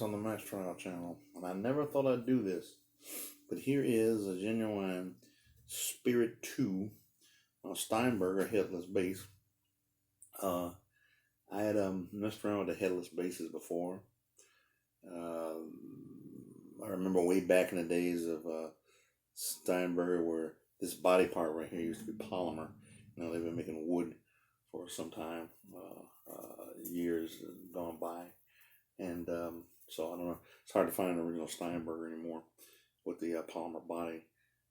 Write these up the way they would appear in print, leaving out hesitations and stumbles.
On the maxproud channel, and I never thought I'd do this, but here is a genuine Spirit 2 Steinberger headless bass. I had messed around with the headless basses before. I remember way back in the days of Steinberger, where this body part right here used to be polymer. You know, they've been making wood for some time, years gone by, and so I don't know. It's hard to find an original Steinberger anymore with the polymer body.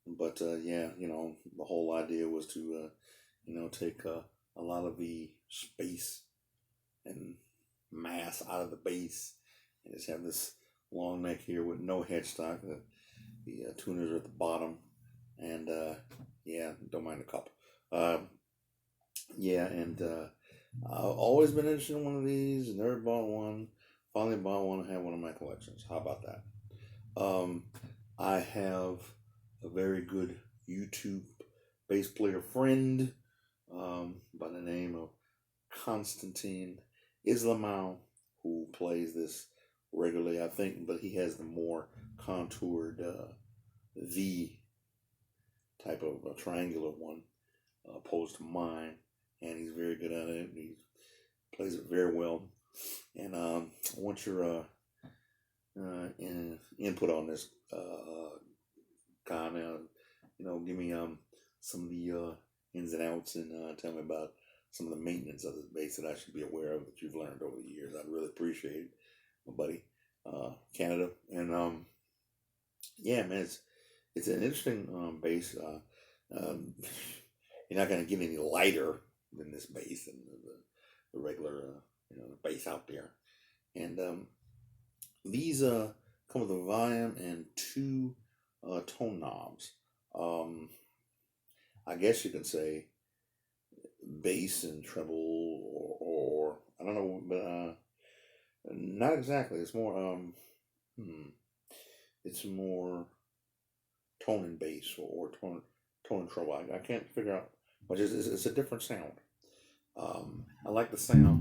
But yeah, you know, the whole idea was to, you know, take a lot of the space and mass out of the bass and just have this long neck here with no headstock. The tuners are at the bottom, and yeah, don't mind the cup. Yeah, and I've always been interested in one of these. Never bought one. Finally bought one and have one in my collections. How about that? I have a very good YouTube bass player friend by the name of Konstantin Islamov, who plays this regularly, I think, but he has the more contoured V type of triangular one opposed to mine, and he's very good at it. He plays it very well. And I want your input on this comment. You know, give me some of the ins and outs, and tell me about some of the maintenance of the bass that I should be aware of that you've learned over the years. I'd really appreciate it, my buddy, Canada. And yeah, man, it's an interesting bass. You're not going to get any lighter than this bass and the regular you know, the bass out there. And these come with a volume and two tone knobs. I guess you can say bass and treble, or I don't know, but not exactly. It's more it's more tone and bass, or tone and treble. I can't figure out, but it's a different sound. I like the sound.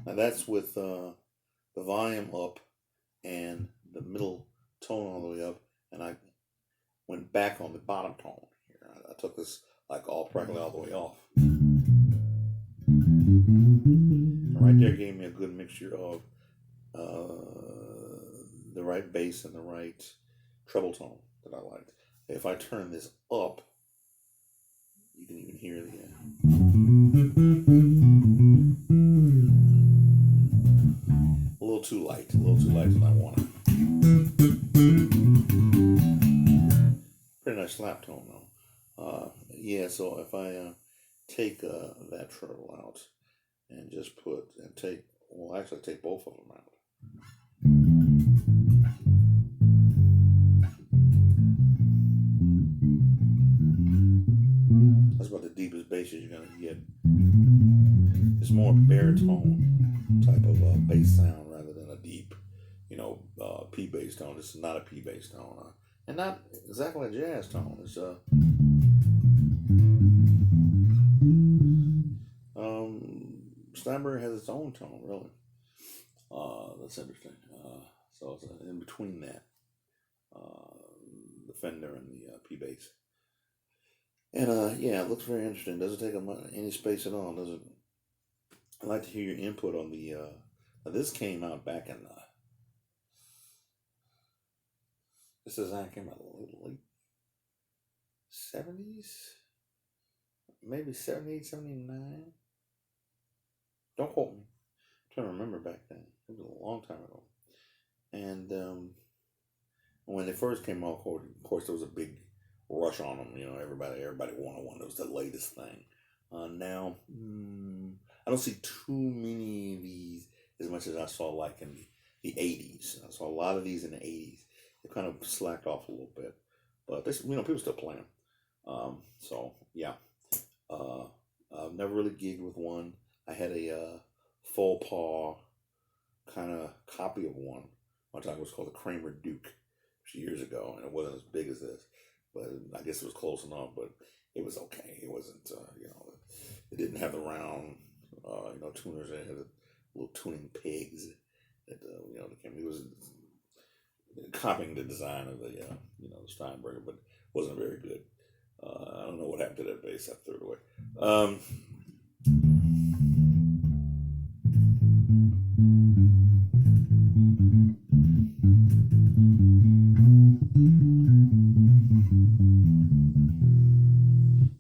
Now that's with the volume up and the middle tone all the way up, and I went back on the bottom tone here. I took this like practically all the way off. And right there gave me a good mixture of the right bass and the right treble tone that I liked. If I turn this up, you can even hear the a little too light than I want it. Pretty nice slap tone though. Yeah, so if I take that treble out and just take both of them out. That's about the deepest basses you're gonna get. It's more baritone type of bass sound rather than a deep, you know, P bass tone. This is not a P bass tone, and not exactly a jazz tone. It's Steinberger has its own tone, really. That's interesting. So it's in between that, the Fender and the P bass. And yeah, it looks very interesting. Doesn't take any space at all, does it? I'd like to hear your input on the. This came out back in. This design came out late 70s, maybe 78, 79. Don't quote me. I'm trying to remember back then. It was a long time ago. And when they first came out, of course, there was a big rush on them. You know, everybody wanted one. It was the latest thing. Now, I don't see too many of these as much as I saw like in the 80s. I saw a lot of these in the 80s. They kind of slacked off a little bit, but this, you know, people still play them. So yeah, I've never really gigged with one. I had a faux pas kind of copy of one. One time it was called the Kramer Duke years ago, and it wasn't as big as this, but I guess it was close enough. But it was okay. It wasn't, you know, it didn't have the round, you know, tuners. It had the little tuning pegs that, you know, it was copying the design of the, you know, the Steinberger, but wasn't very good. I don't know what happened to that bass. I threw it away.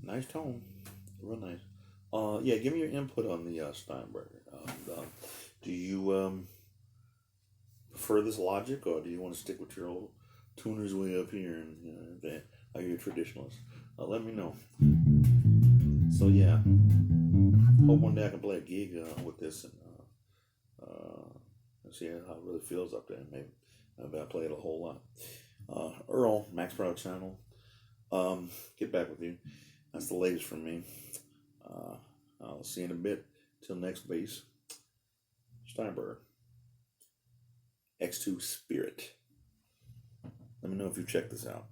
Nice tone, real nice. Yeah, give me your input on the Steinberger. Do you prefer this logic, or do you want to stick with your old tuners way up here? And are you a traditionalist? Let me know. So yeah, hope one day I can play a gig with this and see how it really feels up there. Maybe I play it a whole lot. Earl, maxproud channel. Get back with you. That's the latest from me. I'll see you in a bit. Till next bass. Steinberger X2 Spirit. Let me know if you check this out.